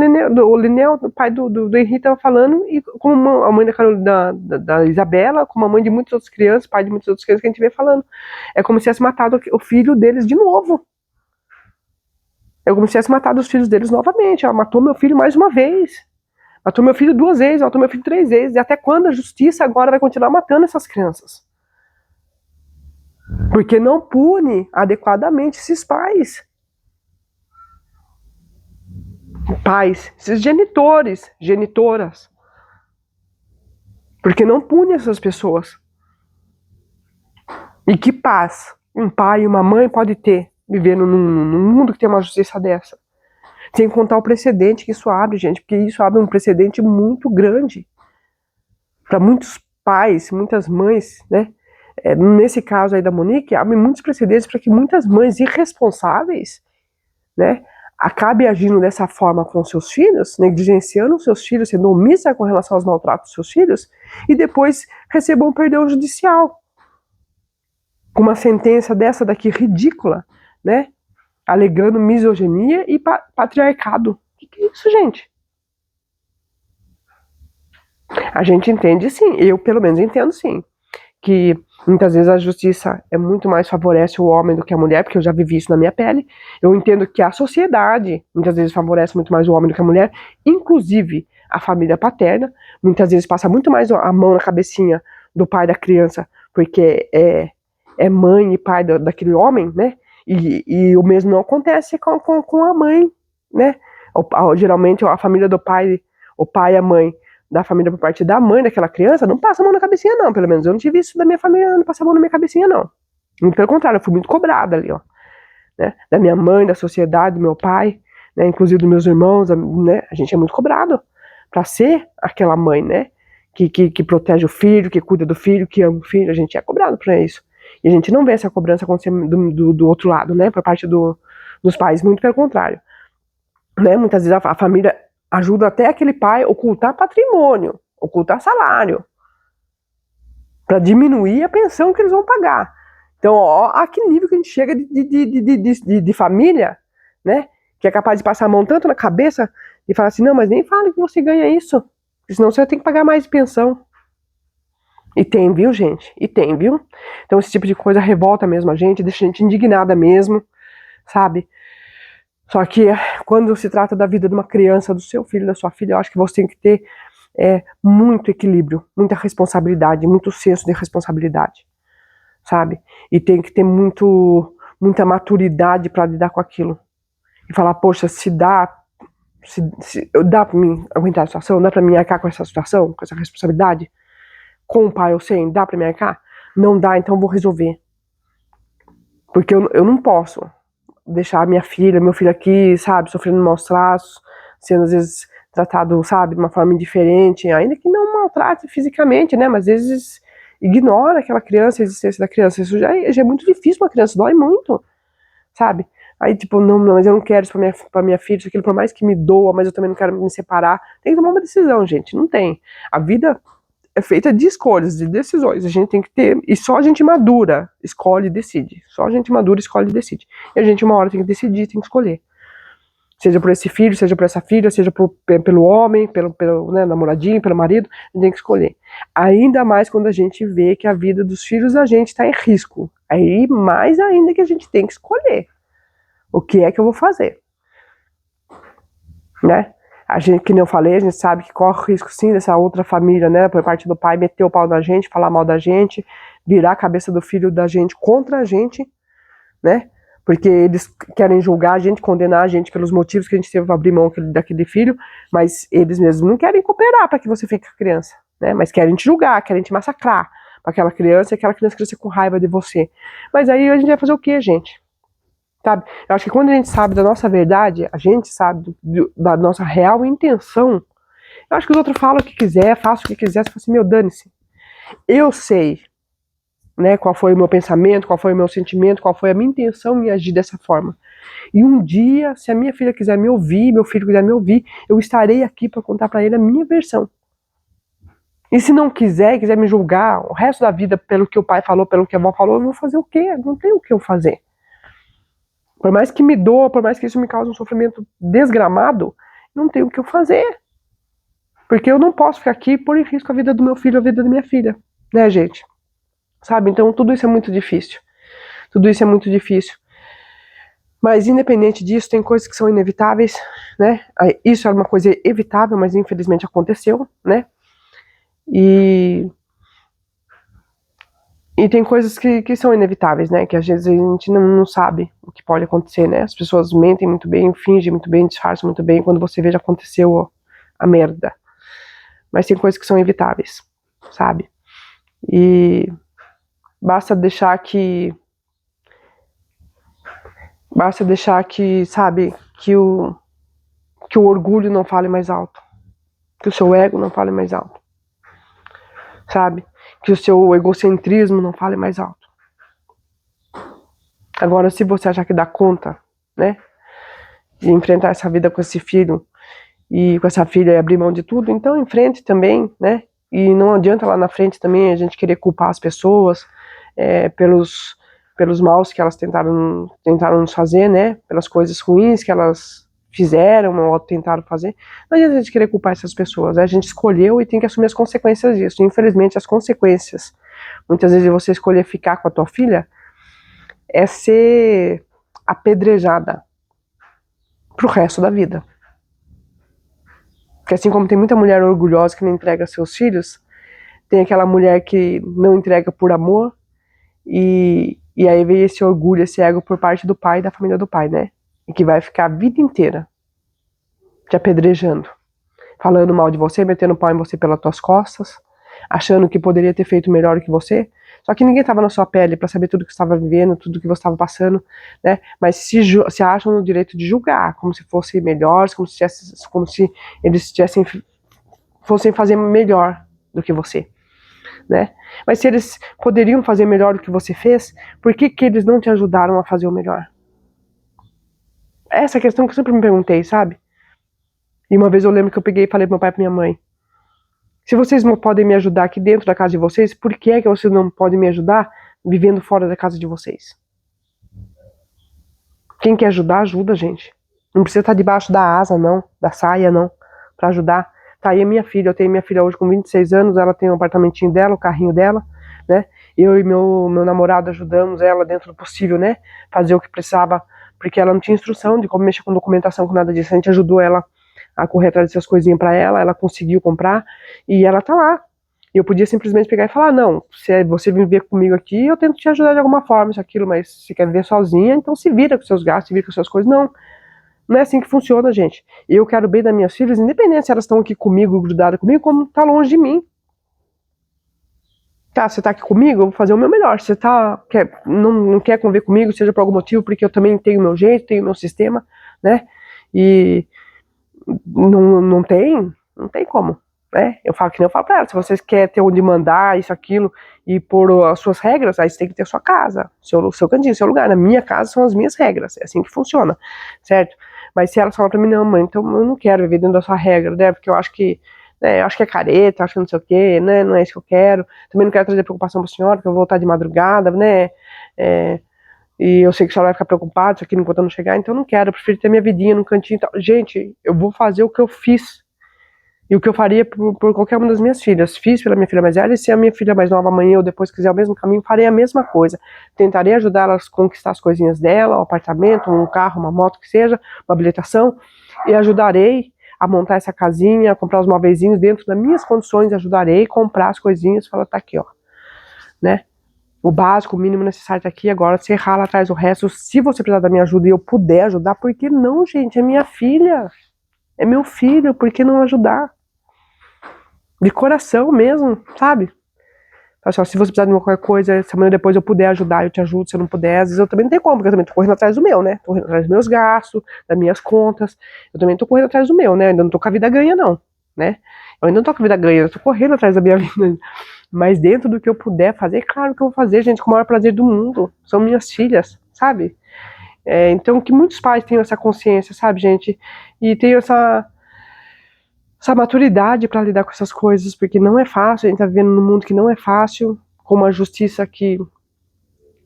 Linnell, o pai do Henrique estava falando, e como a mãe da Isabela, como a mãe de muitas outras crianças, pai de muitas outras crianças que a gente vê falando. É como se tivesse matado o filho deles de novo. É como se tivesse matado os filhos deles novamente. Ela matou meu filho mais uma vez. Matou meu filho 2 vezes, matou meu filho 3 vezes. E até quando a justiça agora vai continuar matando essas crianças? Porque não pune adequadamente esses pais. Pais, esses genitores, genitoras. Porque não pune essas pessoas. E que paz um pai e uma mãe pode ter vivendo num mundo que tem uma justiça dessa? Sem contar o precedente que isso abre, gente, porque isso abre um precedente muito grande para muitos pais, muitas mães, né? Nesse caso aí da Monique, abre muitos precedentes para que muitas mães irresponsáveis, né, acabem agindo dessa forma com seus filhos, negligenciando os seus filhos, sendo omissa com relação aos maltratos dos seus filhos, e depois recebam um perdão judicial. Com uma sentença dessa daqui ridícula, né? Alegando misoginia e patriarcado. O que é isso, gente? A gente entende sim, eu pelo menos entendo sim, que muitas vezes a justiça é muito mais favorece o homem do que a mulher, porque eu já vivi isso na minha pele. Eu entendo que a sociedade muitas vezes favorece muito mais o homem do que a mulher, inclusive a família paterna, muitas vezes passa muito mais a mão na cabecinha do pai da criança, porque é mãe e pai daquele homem, né? E o mesmo não acontece com a mãe, né? Geralmente a família do pai, o pai e a mãe da família por parte da mãe daquela criança, não passa a mão na cabecinha não, pelo menos eu não tive isso da minha família, não passa a mão na minha cabecinha não. Muito pelo contrário, eu fui muito cobrada ali, ó, né? Da minha mãe, da sociedade, do meu pai, né? Inclusive dos meus irmãos, né? A gente é muito cobrado pra ser aquela mãe, né? Que protege o filho, que cuida do filho, que ama o filho, a gente é cobrado pra isso. E a gente não vê essa cobrança acontecer do outro lado, né? Por parte dos pais, muito pelo contrário. Né? Muitas vezes a família ajuda até aquele pai a ocultar patrimônio, ocultar salário, para diminuir a pensão que eles vão pagar. Então, ó, a que nível que a gente chega de família, né? Que é capaz de passar a mão tanto na cabeça e falar assim, não, mas nem fala que você ganha isso, senão você vai ter que pagar mais de pensão. E tem, viu, gente? E tem, viu? Então esse tipo de coisa revolta mesmo a gente, deixa a gente indignada mesmo, sabe? Só que quando se trata da vida de uma criança, do seu filho, da sua filha, eu acho que você tem que ter muito equilíbrio, muita responsabilidade, muito senso de responsabilidade, sabe? E tem que ter muita maturidade para lidar com aquilo. E falar, poxa, se dá pra mim aguentar a situação, dá pra mim arcar com essa situação, com essa responsabilidade? Com o pai ou sem, dá pra me arcar? Não dá, então vou resolver. Porque eu não posso deixar minha filha, meu filho aqui, sabe, sofrendo maus tratos, sendo às vezes tratado, sabe, de uma forma indiferente, ainda que não maltrate fisicamente, né, mas às vezes ignora aquela criança, a existência da criança. Isso já é muito difícil pra uma criança, dói muito, sabe? Aí, tipo, não, mas eu não quero isso pra minha filha, isso aquilo, por mais que me doa, mas eu também não quero me separar. Tem que tomar uma decisão, gente, não tem. A vida é feita de escolhas, de decisões. A gente tem que ter. E só a gente madura escolhe e decide. Só a gente madura escolhe e decide. E a gente, uma hora, tem que decidir, tem que escolher. Seja por esse filho, seja por essa filha, seja pelo homem, pelo né, namoradinho, pelo marido, a gente tem que escolher. Ainda mais quando a gente vê que a vida dos filhos da gente está em risco. Aí, mais ainda que a gente tem que escolher. O que é que eu vou fazer? Né? A gente, que nem eu falei, a gente sabe que corre o risco sim dessa outra família, né, por parte do pai, meter o pau na gente, falar mal da gente, virar a cabeça do filho da gente contra a gente, né, porque eles querem julgar a gente, condenar a gente pelos motivos que a gente teve para abrir mão daquele filho, mas eles mesmos não querem cooperar para que você fique com a criança, né, mas querem te julgar, querem te massacrar para aquela criança, e aquela criança crescer com raiva de você. Mas aí a gente vai fazer o quê, gente? Sabe? Eu acho que quando a gente sabe da nossa verdade, a gente sabe da nossa real intenção, eu acho que os outros falam o que quiser, façam o que quiser, você fala assim, meu, dane-se. Eu sei, né, qual foi o meu pensamento, qual foi o meu sentimento, qual foi a minha intenção em agir dessa forma. E um dia, se a minha filha quiser me ouvir, meu filho quiser me ouvir, eu estarei aqui para contar para ele a minha versão. E se não quiser me julgar o resto da vida pelo que o pai falou, pelo que a avó falou, eu vou fazer o quê? Não tem o que eu fazer. Por mais que me doa, por mais que isso me cause um sofrimento desgramado, não tem o que eu fazer. Porque eu não posso ficar aqui e pôr em risco a vida do meu filho, a vida da minha filha. Né, gente? Sabe? Então tudo isso é muito difícil. Tudo isso é muito difícil. Mas independente disso, tem coisas que são inevitáveis, né? Isso era uma coisa evitável, mas infelizmente aconteceu, né? E tem coisas que são inevitáveis, né? Que às vezes a gente não sabe o que pode acontecer, né? As pessoas mentem muito bem, fingem muito bem, disfarçam muito bem. Quando você vê, já aconteceu a merda. Mas tem coisas que são evitáveis, sabe? E basta deixar que, sabe, que o orgulho não fale mais alto. Que o seu ego não fale mais alto. Sabe? Que o seu egocentrismo não fale mais alto. Agora, se você achar que dá conta, né, de enfrentar essa vida com esse filho e com essa filha e abrir mão de tudo, então enfrente também, né? E não adianta lá na frente também a gente querer culpar as pessoas pelos maus que elas tentaram nos fazer, né? Pelas coisas ruins que elas fizeram ou tentaram fazer. Não adianta a gente querer culpar essas pessoas. A gente escolheu e tem que assumir as consequências disso. Infelizmente, as consequências, muitas vezes, de você escolher ficar com a tua filha é ser apedrejada pro resto da vida. Porque assim como tem muita mulher orgulhosa que não entrega seus filhos, tem aquela mulher que não entrega por amor, e aí vem esse orgulho, esse ego por parte do pai e da família do pai, né? E que vai ficar a vida inteira te apedrejando, falando mal de você, metendo pau em você pelas tuas costas, achando que poderia ter feito melhor que você. Só que ninguém estava na sua pele para saber tudo que você estava vivendo, tudo que você estava passando, né? Mas se acham no direito de julgar, como se fossem melhores, como se eles fossem fazer melhor do que você, né? Mas se eles poderiam fazer melhor do que você fez, por que eles não te ajudaram a fazer o melhor? Essa é a questão que eu sempre me perguntei, sabe? E uma vez eu lembro que eu peguei e falei pro meu pai e pra minha mãe: se vocês não podem me ajudar aqui dentro da casa de vocês, por que é que vocês não podem me ajudar vivendo fora da casa de vocês? Quem quer ajudar, ajuda, gente. Não precisa estar debaixo da asa, não, da saia, não, pra ajudar. Tá aí a minha filha, eu tenho minha filha hoje com 26 anos, ela tem um apartamentinho dela, o carrinho dela, né? Eu e meu namorado ajudamos ela dentro do possível, né? Fazer o que precisava, porque ela não tinha instrução de como mexer com documentação, com nada disso. A gente ajudou ela a correr atrás dessas coisinhas pra ela conseguiu comprar, e ela tá lá. E eu podia simplesmente pegar e falar: não, se você viver comigo aqui, eu tento te ajudar de alguma forma, isso, aquilo, mas se quer viver sozinha, então se vira com seus gastos, se vira com suas coisas. Não, não é assim que funciona, gente. Eu quero o bem das minhas filhas, independente se elas estão aqui comigo, grudadas comigo, como tá longe de mim. Tá, você tá aqui comigo, eu vou fazer o meu melhor. Você não quer conviver comigo, seja por algum motivo, porque eu também tenho meu jeito, tenho meu sistema, né? E não tem como, né? Eu falo que nem eu falo pra ela, se vocês querem ter onde mandar, isso, aquilo, e pôr as suas regras, aí você tem que ter sua casa, seu cantinho, seu lugar. Na minha casa são as minhas regras, é assim que funciona, certo? Mas se ela fala pra mim, não, mãe, então eu não quero viver dentro da sua regra, né? Porque eu acho que, né, eu acho que é careta, acho que não sei o quê, né? Não é isso que eu quero. Também não quero trazer preocupação pra senhora, porque eu vou voltar de madrugada, né? É, e eu sei que a senhora vai ficar preocupada isso aqui enquanto eu não chegar, então eu não quero, eu prefiro ter minha vidinha no cantinho e tal. Gente, eu vou fazer o que eu fiz e o que eu faria por qualquer uma das minhas filhas. Fiz pela minha filha mais velha, e se a minha filha mais nova amanhã ou depois quiser o mesmo caminho, farei a mesma coisa. Tentarei ajudar elas a conquistar as coisinhas dela, um apartamento, um carro, uma moto, que seja, uma habilitação, e ajudarei a montar essa casinha, a comprar os móveizinhos dentro das minhas condições, ajudarei a comprar as coisinhas, falar, tá aqui, ó, né? O básico, o mínimo necessário tá aqui, agora você rala atrás do resto. Se você precisar da minha ajuda e eu puder ajudar, por que não, gente? É minha filha, é meu filho, por que não ajudar? De coração mesmo, sabe? Assim, ó, se você precisar de uma qualquer coisa, se amanhã depois eu puder ajudar, eu te ajudo. Se eu não puder, às vezes eu também não tenho como, porque eu também tô correndo atrás do meu, né? Tô correndo atrás dos meus gastos, das minhas contas. Eu também tô correndo atrás do meu, né? Eu ainda não tô com a vida ganha, não, né? Eu ainda não tô com a vida ganha, eu tô correndo atrás da minha vida. Mas dentro do que eu puder fazer, claro que eu vou fazer, gente, com o maior prazer do mundo. São minhas filhas, sabe? Então, que muitos pais tenham essa consciência, sabe, gente? E tenham essa maturidade para lidar com essas coisas, porque não é fácil, a gente tá vivendo num mundo que não é fácil, com uma justiça que,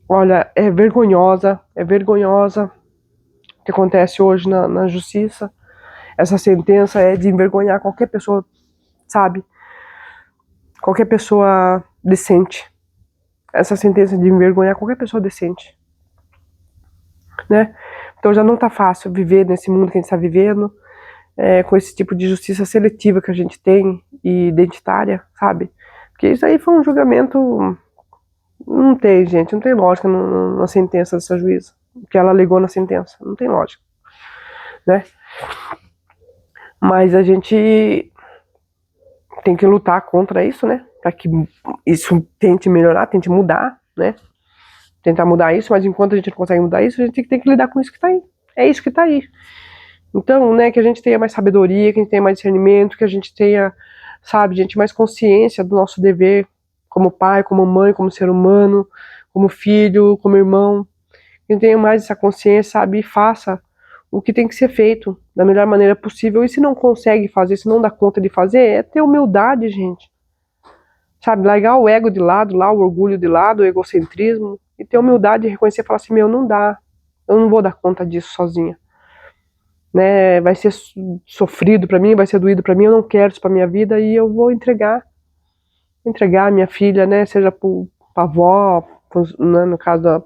olha, é vergonhosa o que acontece hoje na justiça. Essa sentença é de envergonhar qualquer pessoa, sabe? Qualquer pessoa decente. Essa sentença de envergonhar qualquer pessoa decente, né? Então já não tá fácil viver nesse mundo que a gente está vivendo, com esse tipo de justiça seletiva que a gente tem e identitária, sabe? Porque isso aí foi um julgamento. Não tem, gente, não tem lógica na sentença dessa juíza. Que ela alegou na sentença. Não tem lógica, né? Mas a gente tem que lutar contra isso, né? Para que isso tente melhorar, tente mudar, né? Tentar mudar isso, mas enquanto a gente não consegue mudar isso, a gente tem que lidar com isso que tá aí. É isso que tá aí. Então, né, que a gente tenha mais sabedoria, que a gente tenha mais discernimento, que a gente tenha, sabe, gente, mais consciência do nosso dever como pai, como mãe, como ser humano, como filho, como irmão. Que a gente tenha mais essa consciência, sabe, e faça o que tem que ser feito da melhor maneira possível. E se não consegue fazer, se não dá conta de fazer, é ter humildade, gente. Sabe, largar o ego de lado, lá o orgulho de lado, o egocentrismo, e ter humildade de reconhecer e falar assim, meu, não dá, eu não vou dar conta disso sozinha. Né, vai ser sofrido para mim, vai ser doído para mim, eu não quero isso para minha vida e eu vou entregar a minha filha, né, seja para avó, né, no caso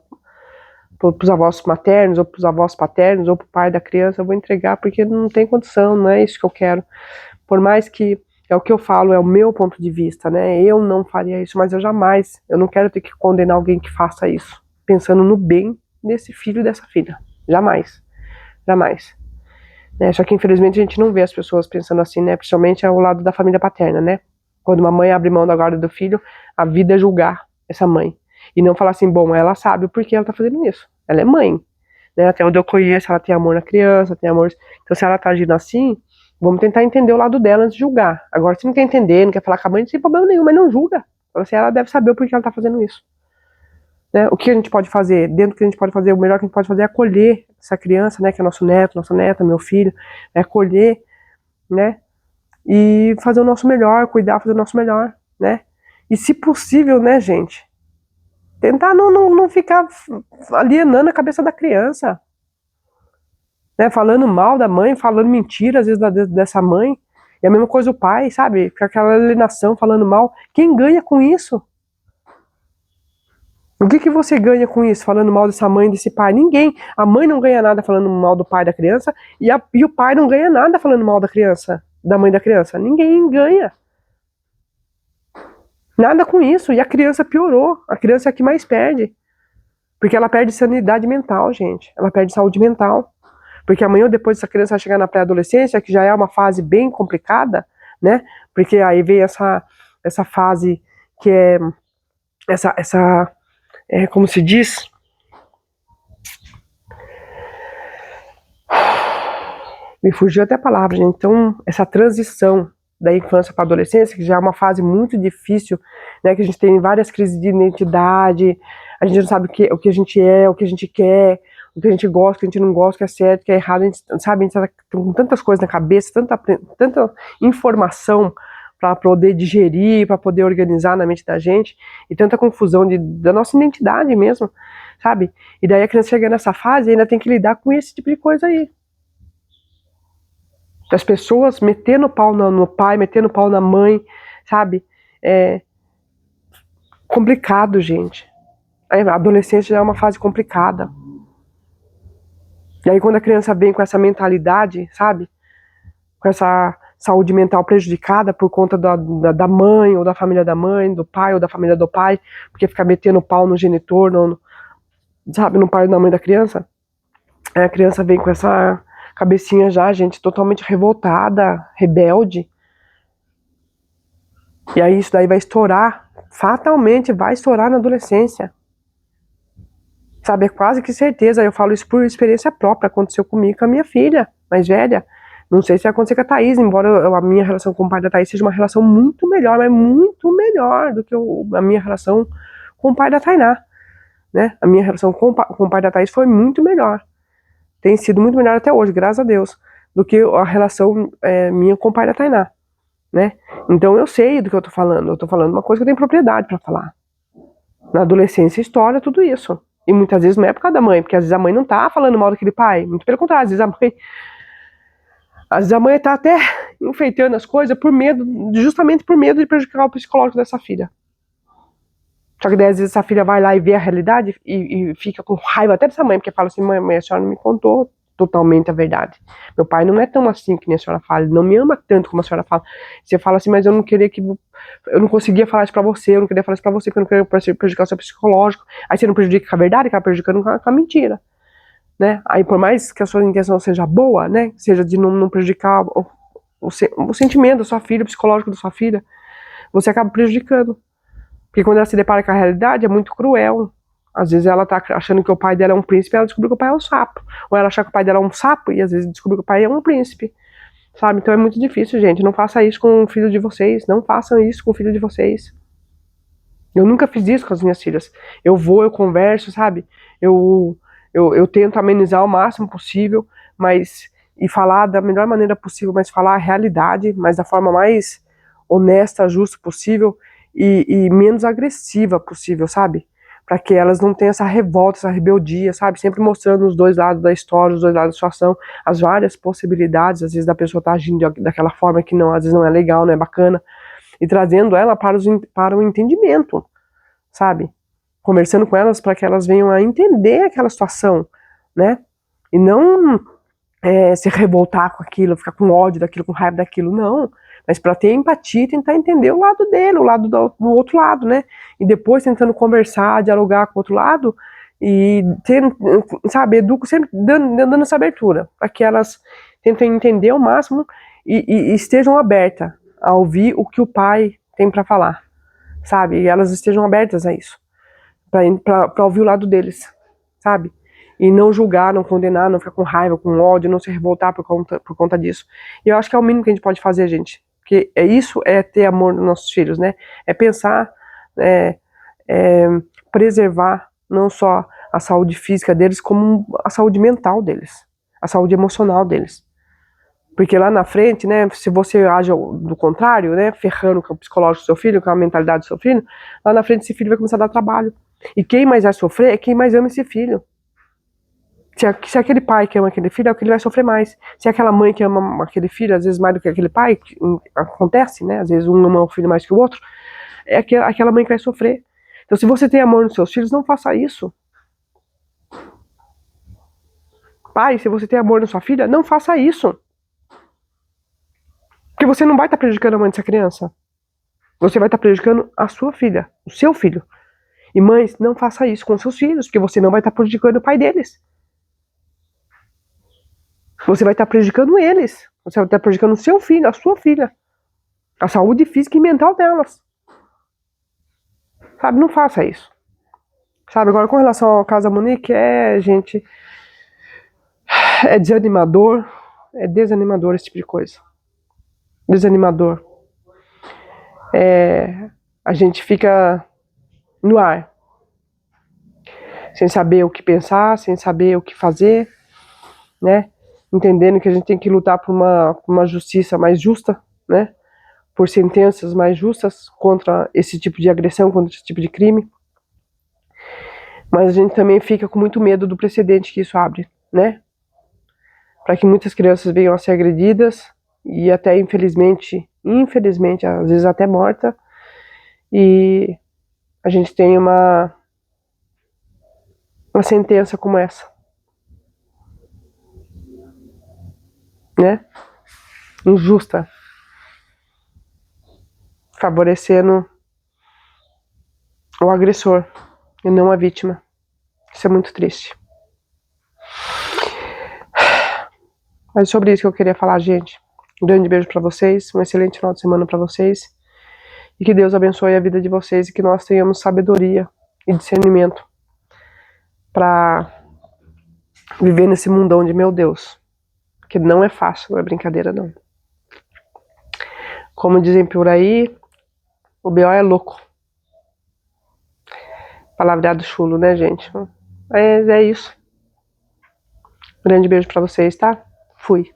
para os avós maternos ou para os avós paternos ou para o pai da criança, eu vou entregar porque não tem condição, não é isso que eu quero. Por mais que é o que eu falo, é o meu ponto de vista, né? Eu não faria isso, mas eu não quero ter que condenar alguém que faça isso, pensando no bem desse filho e dessa filha. Jamais, jamais. Só que infelizmente a gente não vê as pessoas pensando assim, né? Principalmente ao lado da família paterna, né? Quando uma mãe abre mão da guarda do filho, a vida é julgar essa mãe. E não falar assim, bom, ela sabe o porquê ela tá fazendo isso. Ela é mãe, né? Até onde eu conheço, ela tem amor na criança, tem amor. Então, se ela tá agindo assim, vamos tentar entender o lado dela antes de julgar. Agora, se não quer entender, não quer falar com a mãe, não tem problema nenhum, mas não julga. Fala assim, ela deve saber o porquê ela tá fazendo isso. Né? O que a gente pode fazer? Dentro do que a gente pode fazer, o melhor que a gente pode fazer é acolher essa criança, né? Que é nosso neto, nossa neta, meu filho. É acolher, né? E fazer o nosso melhor, cuidar, fazer o nosso melhor, né? E se possível, né, gente? Tentar não ficar alienando a cabeça da criança. Né? Falando mal da mãe, falando mentira, às vezes, dessa mãe. E a mesma coisa o pai, sabe? Com aquela alienação, falando mal. Quem ganha com isso? O que você ganha com isso, falando mal dessa mãe, desse pai? Ninguém. A mãe não ganha nada falando mal do pai da criança e o pai não ganha nada falando mal da criança, da mãe da criança. Ninguém ganha. Nada com isso. E a criança piorou. A criança é a que mais perde. Porque ela perde sanidade mental, gente. Ela perde saúde mental. Porque amanhã ou depois essa criança vai chegar na pré-adolescência, que já é uma fase bem complicada, né? Porque aí vem essa fase que é como se diz, me fugiu até a palavra, gente. Então, essa transição da infância para a adolescência, que já é uma fase muito difícil, né, que a gente tem várias crises de identidade, a gente não sabe o que a gente é, o que a gente quer, o que a gente gosta, o que a gente não gosta, o que é certo, o que é errado, a gente sabe, a gente tá com tantas coisas na cabeça, tanta informação para poder digerir, para poder organizar na mente da gente, e tanta confusão da nossa identidade mesmo, sabe? E daí a criança chega nessa fase e ainda tem que lidar com esse tipo de coisa aí. Das pessoas metendo pau no pai, metendo pau na mãe, sabe? É complicado, gente. A adolescência já é uma fase complicada. E aí quando a criança vem com essa mentalidade, sabe? Com essa saúde mental prejudicada por conta da mãe, ou da família da mãe, do pai, ou da família do pai, porque fica metendo pau no genitor, sabe, no pai ou na mãe da criança. Aí a criança vem com essa cabecinha já, gente, totalmente revoltada, rebelde. E aí isso daí vai estourar, fatalmente vai estourar na adolescência. Sabe, é quase que certeza, eu falo isso por experiência própria, aconteceu comigo com a minha filha mais velha. Não sei se vai acontecer com a Thaís, embora a minha relação com o pai da Thaís seja uma relação muito melhor, mas muito melhor do que a minha relação com o pai da Tainá, né? A minha relação com o pai da Thaís foi muito melhor. Tem sido muito melhor até hoje, graças a Deus, do que a relação minha com o pai da Tainá, né? Então eu sei do que eu tô falando uma coisa que eu tenho propriedade para falar. Na adolescência estoura tudo isso. E muitas vezes não é por causa da mãe, porque às vezes a mãe não tá falando mal daquele pai, muito pelo contrário, às vezes a mãe tá até enfeitando as coisas por medo, justamente por medo de prejudicar o psicológico dessa filha. Só que daí às vezes essa filha vai lá e vê a realidade e fica com raiva até dessa mãe, porque fala assim, mãe, a senhora não me contou totalmente a verdade. Meu pai não é tão assim que nem a senhora fala, ele não me ama tanto como a senhora fala. Você fala assim, mas eu não queria eu não conseguia falar isso pra você, eu não queria falar isso pra você, porque eu não queria prejudicar o seu psicológico. Aí você não prejudica com a verdade, acaba prejudicando com a mentira, né? Aí por mais que a sua intenção seja boa, né, seja de não prejudicar o sentimento da sua filha, o psicológico da sua filha, você acaba prejudicando. Porque quando ela se depara com a realidade, é muito cruel. Às vezes ela tá achando que o pai dela é um príncipe e ela descobre que o pai é um sapo. Ou ela acha que o pai dela é um sapo e às vezes descobre que o pai é um príncipe. Sabe? Então é muito difícil, gente. Não faça isso com o filho de vocês. Não façam isso com o filho de vocês. Eu nunca fiz isso com as minhas filhas. Eu converso, sabe? Eu tento amenizar o máximo possível, mas e falar da melhor maneira possível, mas falar a realidade, mas da forma mais honesta, justa possível e menos agressiva possível, sabe? Para que elas não tenham essa revolta, essa rebeldia, sabe? Sempre mostrando os dois lados da história, os dois lados da situação, as várias possibilidades, às vezes da pessoa estar agindo daquela forma que não, às vezes não é legal, não é bacana, e trazendo ela para o entendimento, sabe? Conversando com elas para que elas venham a entender aquela situação, né? E não se revoltar com aquilo, ficar com ódio daquilo, com raiva daquilo, não. Mas para ter empatia e tentar entender o lado dele, o lado do outro lado, né? E depois tentando conversar, dialogar com o outro lado e sabe, educo sempre dando essa abertura para que elas tentem entender ao máximo e estejam abertas a ouvir o que o pai tem para falar, sabe? E elas estejam abertas a isso, para ouvir o lado deles, sabe? E não julgar, não condenar, não ficar com raiva, com ódio, não se revoltar por conta disso. E eu acho que é o mínimo que a gente pode fazer, gente. Porque isso é ter amor nos nossos filhos, né? É pensar, preservar não só a saúde física deles, como a saúde mental deles, a saúde emocional deles. Porque lá na frente, né, se você age do contrário, né, ferrando com o psicológico do seu filho, com a mentalidade do seu filho, lá na frente esse filho vai começar a dar trabalho. E quem mais vai sofrer é quem mais ama esse filho. Se aquele pai que ama aquele filho, é o que ele vai sofrer mais. Se aquela mãe que ama aquele filho, às vezes mais do que aquele pai, que acontece, né? Às vezes um ama o filho mais que o outro, é aquela mãe que vai sofrer. Então, se você tem amor nos seus filhos, não faça isso. Pai, se você tem amor na sua filha, não faça isso. Porque você não vai estar prejudicando a mãe dessa criança. Você vai estar prejudicando a sua filha, o seu filho. E mães, não faça isso com seus filhos, porque você não vai estar prejudicando o pai deles. Você vai estar prejudicando eles. Você vai estar prejudicando o seu filho, a sua filha. A saúde física e mental delas. Sabe, não faça isso. Sabe, agora com relação ao caso da Monique, gente, é desanimador, é desanimador esse tipo de coisa. Desanimador. A gente fica no ar, sem saber o que pensar, sem saber o que fazer, né? Entendendo que a gente tem que lutar por uma justiça mais justa, né? Por sentenças mais justas contra esse tipo de agressão, contra esse tipo de crime. Mas a gente também fica com muito medo do precedente que isso abre, né? Para que muitas crianças venham a ser agredidas e até infelizmente, às vezes até morta, e a gente tem uma sentença como essa, né? Injusta, favorecendo o agressor e não a vítima. Isso é muito triste. Mas sobre isso que eu queria falar, gente. Um grande beijo para vocês, um excelente final de semana para vocês. E que Deus abençoe a vida de vocês e que nós tenhamos sabedoria e discernimento para viver nesse mundão de meu Deus. Que não é fácil, não é brincadeira não. Como dizem por aí, o B.O. é louco. Palavreado chulo, né, gente? É isso. Grande beijo pra vocês, tá? Fui.